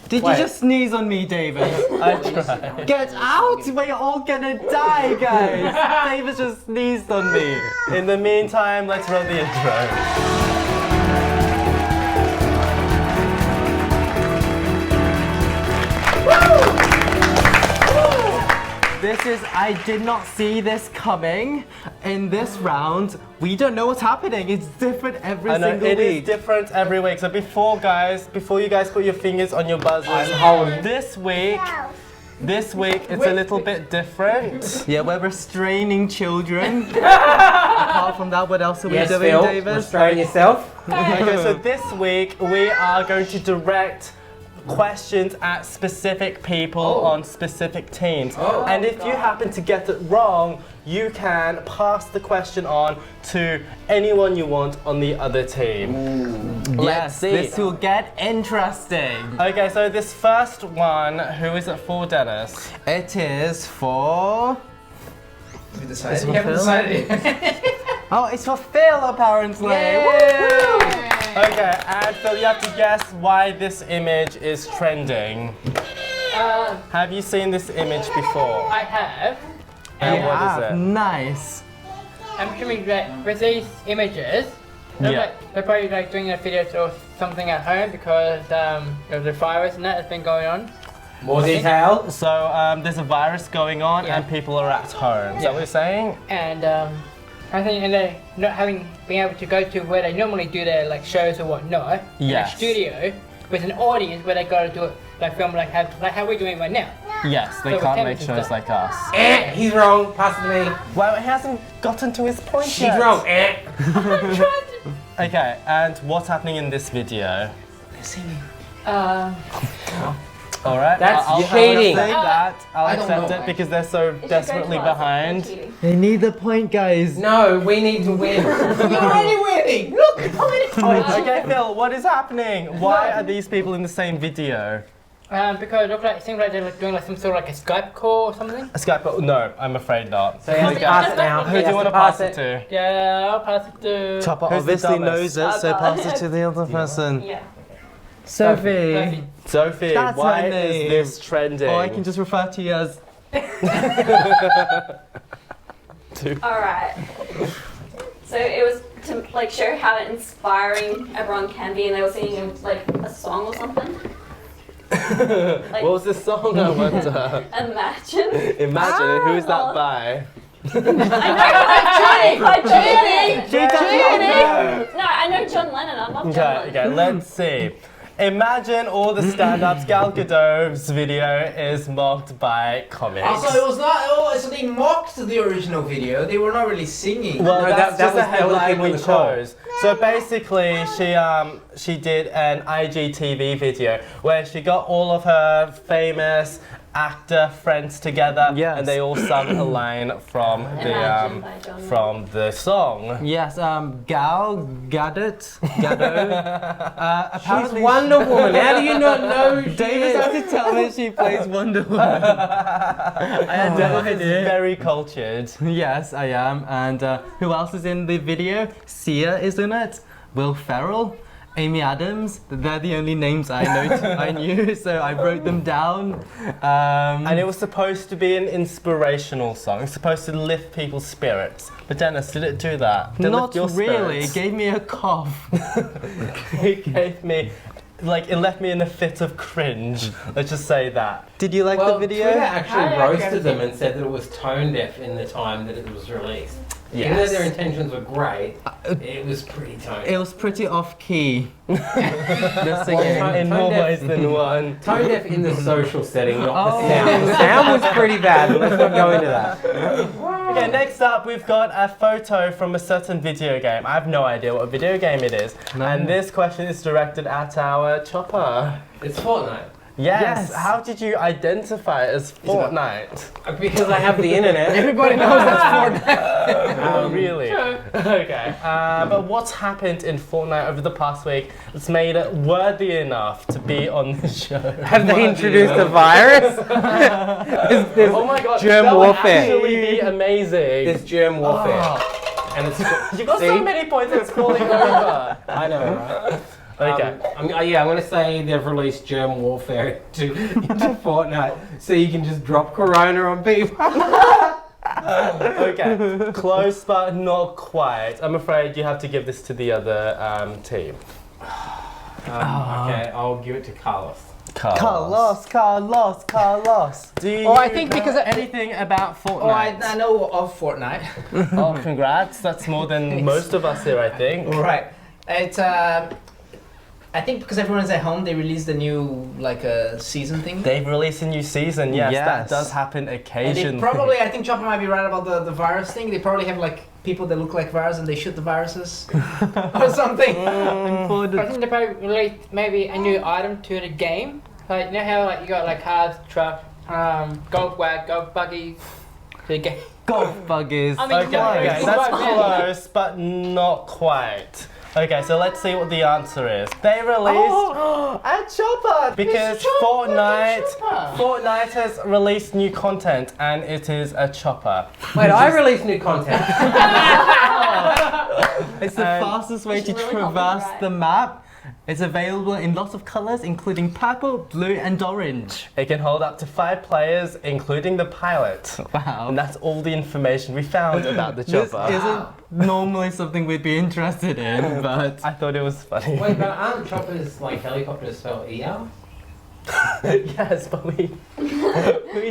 Did Wait. you just sneeze on me, David? I tried. Get out! We're all gonna die, guys! David just sneezed on me. In the meantime, let's run the intro. This I did not see this coming. In this round, we don't know what's happening. It's different every I know, single it is week. different every week. So before you guys put your fingers on your buzzers, this week it's a little bit different. Yeah, we're restraining children. Apart from that, what else are we Yes, doing, Phil, Davis? restrain yourself. Okay, so this week we are going to direct questions at specific people on specific teams. And if you happen to get it wrong, you can pass the question on to anyone you want on the other team. Let's see. This will get interesting. Okay, so this first one, who is it for, Dennis? It is for... We decided. for You haven't Phil? decided. Oh, it's for Phil, apparently. Okay, and Phil, you have to guess why this image is trending. Have you seen this image before? I have. And what is it? Nice. I'm assuming that with these images, Yeah. they're probably like doing a video or something at home because of the virus and that has been going on. More detail. So there's a virus going on and people are at home. Is that what you're saying? And I think they're not being able to go to where they normally do their like shows or whatnot. In a Yes. studio with an audience where they got to do it like film like how we're doing right now. Yes, they So can't with make tennis and shows stuff. like us. He's wrong. Pass it to me. Well, he hasn't gotten to his point She's yet. wrong. Okay, and what's happening in this video? All right, That's I'll cheating. say that. I'll I don't accept know. it because they're so desperately behind. They need the point, guys. No, we need to win. You're already winning. Look, how many points? Okay, Phil, what is happening? Why are these people in the same video? Because it seems like they're like doing like some sort of like a Skype call or something. A Skype? No, I'm afraid not. So he has to pass it now. Who do you want to pass it to? Yeah, I'll pass it to Chopper Who's the obviously dumbest? knows it, so pass it to the other person. Yeah. Sophie. Sophie, That's why her name. is this trending? Or I can just refer to you as... Alright. So it was to like show how inspiring everyone can be, and they were singing like a song or something. What was the song, I wonder? Imagine. Imagine, and who's that by? I know, like Johnny. No, I know John Lennon. I love John Lennon. Okay, let's see. Imagine all the stand-ups. Gal Gadot's video is mocked by comics. Also, it was not. Oh, so they mocked the original video. They were not really singing. Well, No, that's that just a was headline we the call. chose. So basically, she did an IGTV video where she got all of her famous actor friends together, Yes. and they all sung a line from Imagine by John the song. Yes, Gal Gadot. She's Apparently Wonder Woman. How do you not know who she Davis is? had to tell me she plays Wonder Woman. I had no Dennis is idea. very cultured. Yes, I am. And who else is in the video? Sia is in it. Will Ferrell. Amy Adams. They're the only names I knew, so I wrote them down. And it was supposed to be an inspirational song. It's supposed to lift people's spirits. But Dennis, did it do that? Did it Not lift your really. It spirits? gave me a cough. It gave me, like, it left me in a fit of cringe. Let's just say that. Did you like Well, the video? Twitter actually I like roasted them everything. and said that it was tone deaf in the time that it was released. Yes. Even though their intentions were great, it was pretty tone It deaf. was pretty off key. The singing. Well, In tone more deaf- ways than one. Tone deaf in the social setting, not the sound. The sound was pretty bad, but let's not go into that. Okay, next up we've got a photo from a certain video game. I have no idea what video game it is. And this question is directed at our Chopper. It's Fortnite. Yes. Yes. How did you identify it as Fortnite? Because I have the internet. Everybody knows that's Fortnite. Oh, really? Okay. But what's happened in Fortnite over the past week that's made it worthy enough to be on the show? Have they introduced a virus? there's Oh my god, germ that warfare. would actually be amazing. There's germ warfare. Oh. And it's You got so See? many points, it's falling over. I know, right? Okay. I'm going to say they've released germ warfare into Fortnite, so you can just drop Corona on people. Okay, close but not quite. I'm afraid you have to give this to the other team. Okay, I'll give it to Carlos. Carlos. Do you I think know because anything about Fortnite? Oh, I know of Fortnite. Oh, congrats. That's more than most of us here, I think. All right. It's I think because everyone's at home, they released a new season thing. They've released a new season, yes. Yes. That does happen And occasionally. they probably, I think Chopper might be right about the virus thing. They probably have people that look like virus and they shoot the viruses or something. I think they probably released maybe a new item to the game. Like, you know how you got cars, trucks, golf buggies to the game. Golf buggies. I mean, Okay, it's that's quite close, but not quite. Okay, so let's see what the answer is. They released a chopper! because Fortnite has released new content and it is a chopper. Wait, I released new content. It's the fastest way to should really help me, traverse right? the map. It's available in lots of colors, including purple, blue, and orange. It can hold up to 5 players, including the pilot. Wow. And that's all the information we found about the This chopper. isn't normally something we'd be interested in, but I thought it was funny. Wait, but aren't choppers helicopters spelled ER? Yes, but we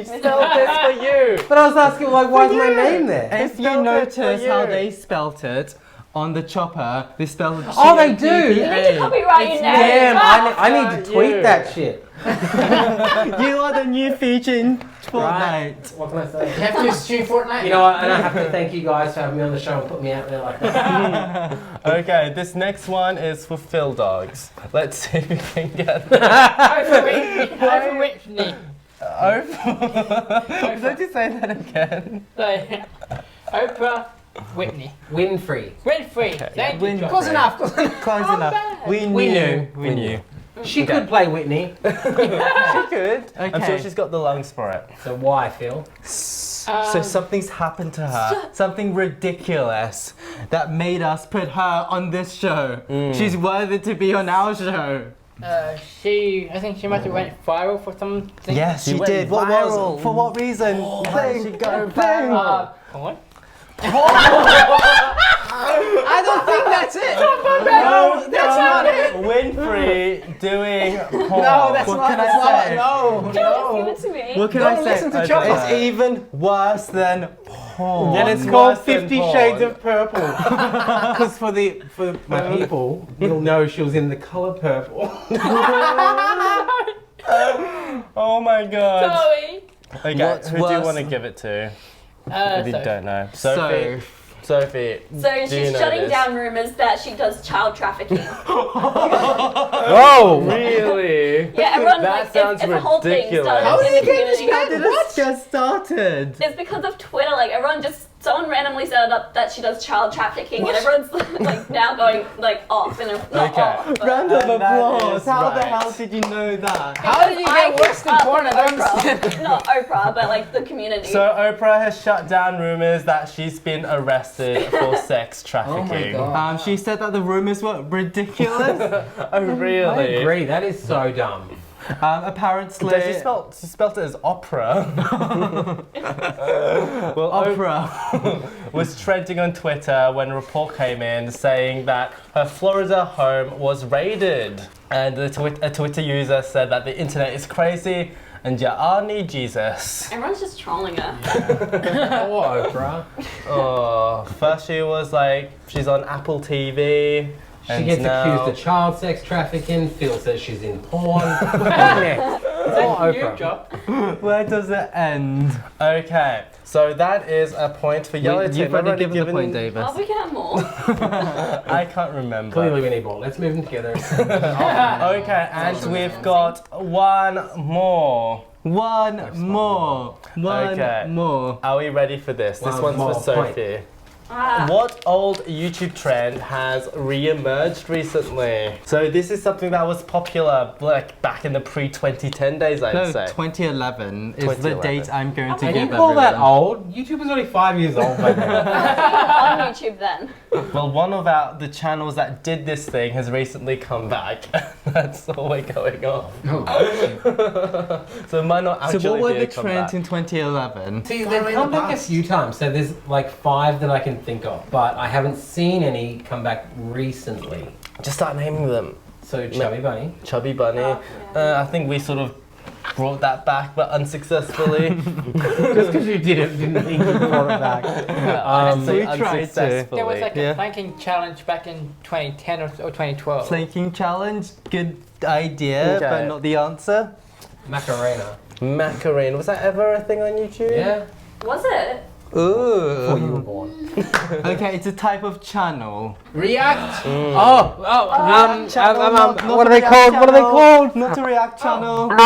spelled this for you. But I was asking, why is my name there? if you notice how they spelt it on the chopper, they spelled it Oh, they do? You need to copyright your name. Damn, I need to tweet you. that shit. You are the new feature in Fortnite. What can I say? You have to stream Fortnite. You know what, and I have to thank you guys for having me on the show and put me out there like that. Okay, this next one is for Phil Dogs. Let's see if we can get Oprah Whitney. Don't you say that again? Oprah Whitney. Winfrey. Winfrey. Thank you. Winfrey. Close enough. Close enough. We knew. She could play Whitney. She could. I'm Okay. sure she's got the lungs for it. So why, Phil? So something's happened to her. Something ridiculous that made us put her on this show. She's worthy to be on our show. I think she must have went viral for something. Yes, she went did. What viral. was? For what reason? Why did she go viral? What? I don't think that's it. No, that's not it. Winfrey doing porn. No, that's What not. can I That's say? not. Give it to me. What can Don't I say? listen to Chopper. It's even worse than porn. And it's called 50 Shades of Purple. Because for my people, you'll know she was in the color purple. Oh my god. Sorry. Okay, What's who do you worse want to give it to? If you So, don't know. Sophie. Sophie. So do you she's know shutting this? down rumors that she does child trafficking. Whoa! Really? Yeah, everyone That like sounds it's a whole thing ridiculous. started How in the community. How did it get started? It's because of Twitter. Like someone randomly set it up that she does child trafficking, and everyone's like now going off and not Okay. off. But Round of That applause. is How the right. hell did you know that? How did you I get worse than keep up porn? I with don't Oprah. understand. Not Oprah, but the community. So Oprah has shut down rumors that she's been arrested for sex trafficking. God. She said that the rumors were ridiculous. Oh really? I agree, that is so dumb. Apparently, She spelled it as opera. Well, opera. was trending on Twitter when a report came in saying that her Florida home was raided. And a Twitter user said that the internet is crazy and you all need Jesus. Everyone's just trolling her. Oh, Oprah. Oh, first she was she's on Apple TV. She and gets now, accused of child sex trafficking. Phil says she's in porn. Oh, New Oprah. job. Where does it end? Okay, so that is a point for Yellow Team. You've already I've given the point, Davis. Oh, we can have more. I can't remember. Clearly we need more. Let's move them together. Okay, and we've got one more. One more. Okay. More. Are we ready for this? This One one's for more Sophie. Ah. What old YouTube trend has re-emerged recently? So this is something that was popular back in the pre-2010 days, I'd No, say. 2011 is the 2011. date I'm going to And give you call that everyone. old? YouTube is only 5 years old by now. On YouTube then. Well, one of the channels that did this thing has recently come back. That's all we're going on. So it might not actually So what were be a the trends in 2011? See, they've come back a few times. So there's 5 that I can think of, but I haven't seen any come back recently. Just start naming them. So Chubby Bunny. Chubby Bunny. Oh, yeah. I think we sort of brought that back, but unsuccessfully. Just because you didn't think you brought it back. We tried to. unsuccessfully. There was like Yeah. a planking challenge back in 2010 or 2012. Planking challenge, good idea, Okay. but not the answer. Macarena. Macarena. Was that ever a thing on YouTube? Yeah. Was it? Before you were Ooh. born. Okay, it's a type of channel. React. What are they React called? What are they channel. called? Not a React channel. No.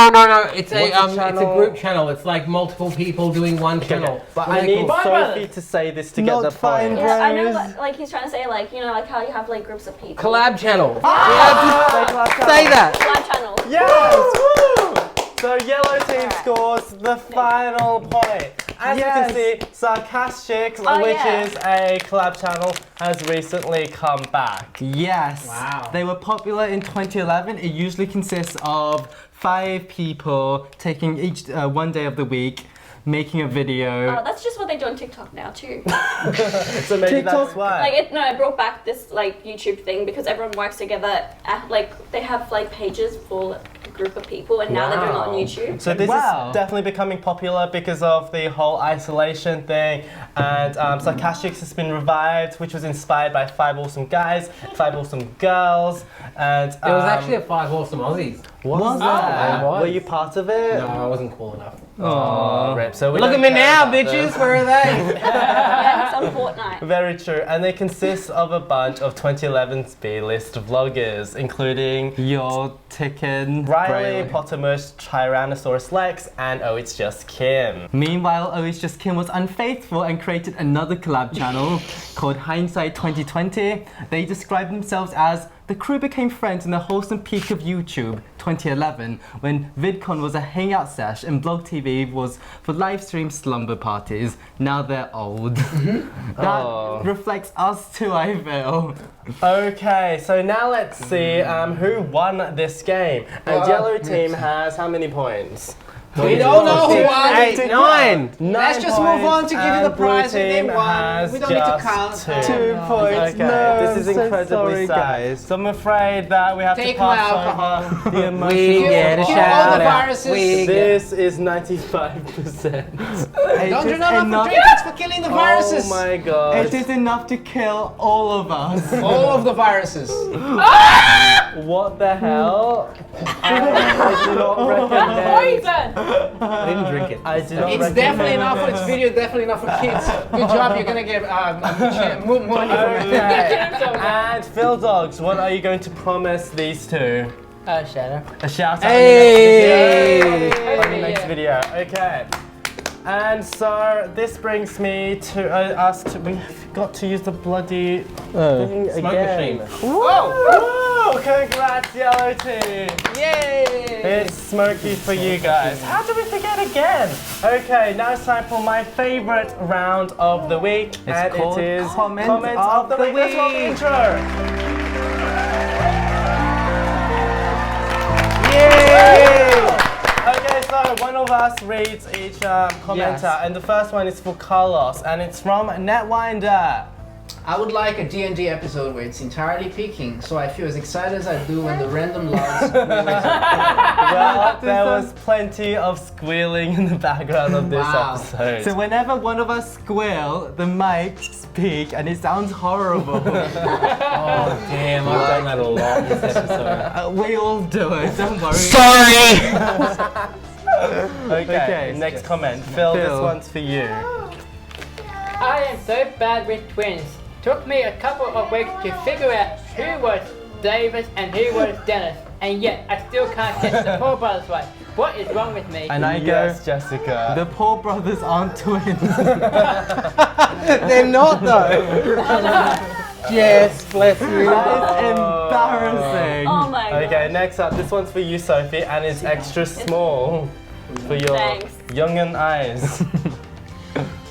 It's What's the it's a channel? group channel. It's like multiple people doing one channel. But What I are they need called? Sophie to say this to get Not the fine, point. bro. Yeah, I know. Rose. What, like he's trying to say, like you know, like how you have like groups of people. Collab channel. Say that. Collab channel. Yes! Woo! So yellow team scores the final point. As you can see, Sarcastic, Oh, which yeah. is a collab channel, has recently come back. Yes. Wow. They were popular in 2011. It usually consists of 5 people taking each one day of the week, making a video. Oh, that's just what they do on TikTok now too. So maybe that's TikTok? why. Like it brought back this like YouTube thing because everyone works together. Like they have like pages for a group of people, and now they're doing it on Wow. YouTube. So this Wow. is definitely becoming popular because of the whole isolation thing, and Sarcastics has been revived, which was inspired by 5 awesome guys, 5 awesome girls, and It was actually a 5 awesome Aussies. was it that? was. Were you part of it? No, I wasn't cool enough. Oh, rip. So we Look don't at me care now, about bitches. them. Where are they? Yeah, some Fortnite. Very true, and they consist of a bunch of 2011's B-list vloggers, including Your Ticken. Riley, Pottermush, Tyrannosaurus Lex, and Oh It's Just Kim. Meanwhile, Oh It's Just Kim was unfaithful and created another collab channel called Hindsight 2020. They described themselves as the crew became friends in the wholesome peak of YouTube 2011 when VidCon was a hangout sesh and Blog TV was for live stream slumber parties. Now they're old. That Oh. reflects us too, I feel. Okay, so now let's see who won this game. And Yellow Team has how many points? We don't know who won. 8, 9. 9 Let's just move on to give you the and Blue prize if they Team won. has We don't need to just count. 2. 2 points. Okay, No, this is I'm so incredibly sorry, sad. guys. So I'm afraid that we have Take to my pass alcohol. over the emotional We get a Kill shout all the out. viruses. This is 95%. Don't do It not is for enough. drink, it's for killing the viruses. Oh my god. It is enough to kill all of us. All of the viruses. What the hell? I do not recommend. Poison. I didn't drink it. I do not It's recommend definitely enough for its video, definitely enough for kids. Good job, you're gonna get more money from it. Okay. And Phil Dogs, what are you going to promise these two? Shadow. A shout out Hey! on the next video. Okay. And so this brings me to us to, we forgot to use the bloody thing Smoke again. machine. Whoa! Congrats, Yellow Team! Yay! It's smoky for you guys. How did we forget again? Okay, now it's time for my favorite round of the week. and called it is Comment of the week. Let's roll the intro. Yay! Okay, so one of us reads each comment Yes. out, and the first one is for Carlos, and it's from Netwinder. I would like a D&D episode where it's entirely peaking, so I feel as excited as I do when the random logs Well, there was plenty of squealing in the background of this Wow. episode. So whenever one of us squeal, the mic speak and it sounds horrible. Oh damn, I've done that a lot this episode. We all do it, don't worry. Sorry! Okay, next comment. Phil, this Phil. one's for you. I am so bad with twins. Took me a couple of weeks to figure out who was Davis and who was Dennis, and yet I still can't get the Paul brothers right. What is wrong with me? And I Yes, go, Jessica. the Paul brothers aren't twins. They're not though. Yes, bless you. That is embarrassing. Oh my god. Okay, next up, this one's for you, Sophie, and it's extra small for your Thanks. young'un eyes.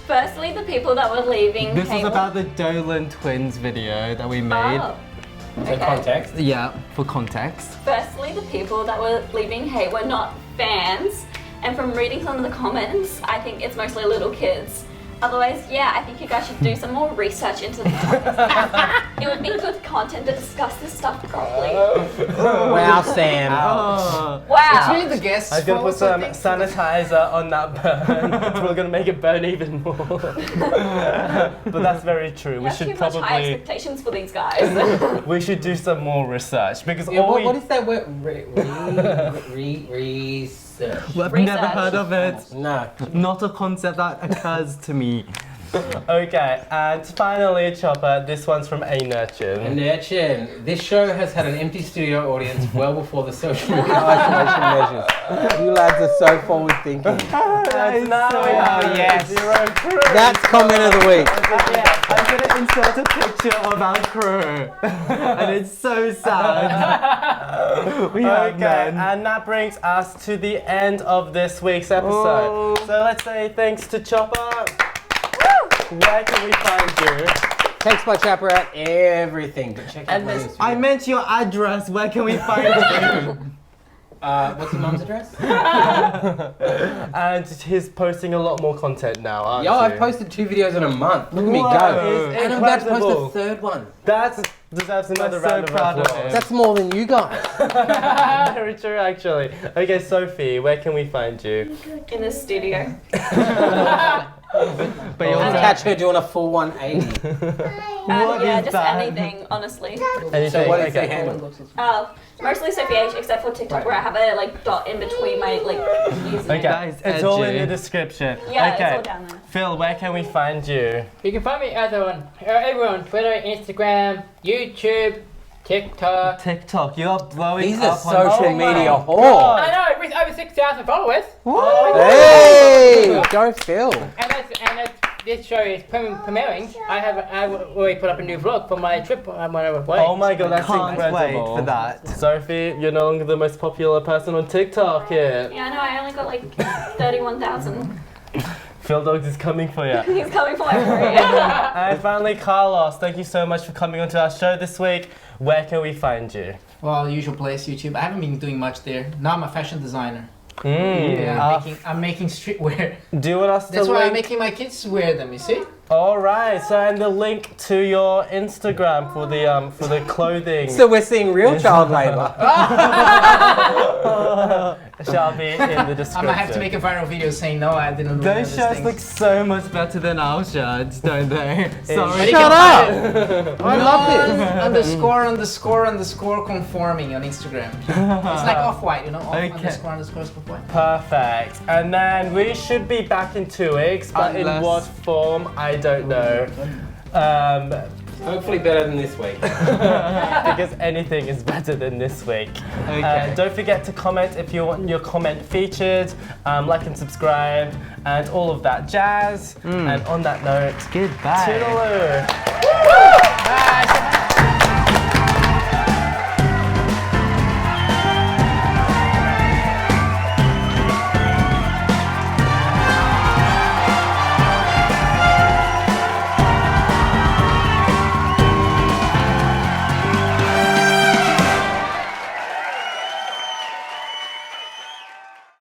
Firstly, the people that were leaving. This is cable- about the Dolan twins video that we made. Oh. For context. Yeah, for context. Firstly, the people that were leaving hate were not fans, and from reading some of the comments, I think it's mostly little kids. Otherwise, yeah, I think you guys should do some more research into the topics. It would be good content to discuss this stuff properly. Wow, Sam. Oh. It's Wow. really the guests' I'm gonna put fault, I some think. sanitizer on that burn. We're gonna make it burn even more. But that's very true. You We have should too much high probably expectations for these guys. we should do some more research because Yeah, all what we is that word? Research. Well, I've Research. never heard of it. No. Not a concept that occurs to me. Okay, and finally, Chopper, this one's from A Nurchin. And Nurchin, this show has had an empty studio audience well before the social media isolation measures. You lads are so forward thinking. And now we Oh, have yes. Zero Crew. That's comment of the week. I'm gonna insert a picture of our crew, and it's so sad. We have Okay, none. and that brings us to the end of this week's episode. Oh. So let's say thanks to Chopper. Where can we find you? Text my chapter out everything, but check out And my this- Instagram. I meant your address. Where can we find you? What's your mum's address? And he's posting a lot more content now, aren't Yo, you? I've posted 2 videos in a month. Look at me Whoa, go. it's And I'm about to incredible. post a 3rd one. That deserves another so round of proud of applause. him. That's more than you guys. Very true, actually. Okay, Sophie, where can we find you? In the studio. But You'll you're catch her doing a full 180. What Yeah, is just that? anything, honestly. Anything? So what is Okay. the handle? Mostly Sophie H, except for TikTok, where I have a like dot in between my like username. Okay, That is it's all in edgy. the description. Yeah, okay. it's all down there. Phil, where can we find you? You can find me everyone, Twitter, Instagram, YouTube, TikTok. TikTok. You are blowing He's a up on social Oh my media I whore. know, with over 6,000 followers. Hey, go Phil. And this show is premiering. I've already put up a new vlog for my trip on my way. Oh my god, that's Can't incredible. wait for that. Sophie, you're no longer the most popular person on TikTok here. Yeah, I know, I only got like 31,000. Phil Dogs is coming for you. He's coming for my free. And finally, Carlos, thank you so much for coming onto our show this week. Where can we find you? Well, usual place, YouTube. I haven't been doing much there. Now I'm a fashion designer. Yeah. I'm making streetwear. Do you want us to That's why I'm link? making my kids wear them, you see? All right. So and the link to your Instagram for the clothing So we're seeing real child labour. shall be in the description. I might have to make a viral video saying no, I didn't wear Those these shirts things. look so much better than our shirts, don't they? Sorry. Shut up! I love this. underscore conforming on Instagram. It's like off-white, you know? Okay. Underscore off-white. Perfect. And then we should be back in 2 weeks, but in Unless- what form, I don't know. Hopefully better than this week. Because anything is better than this week. Okay. Don't forget to comment if you want your comment featured, like and subscribe, and all of that jazz. And on that note, Goodbye. toodaloo.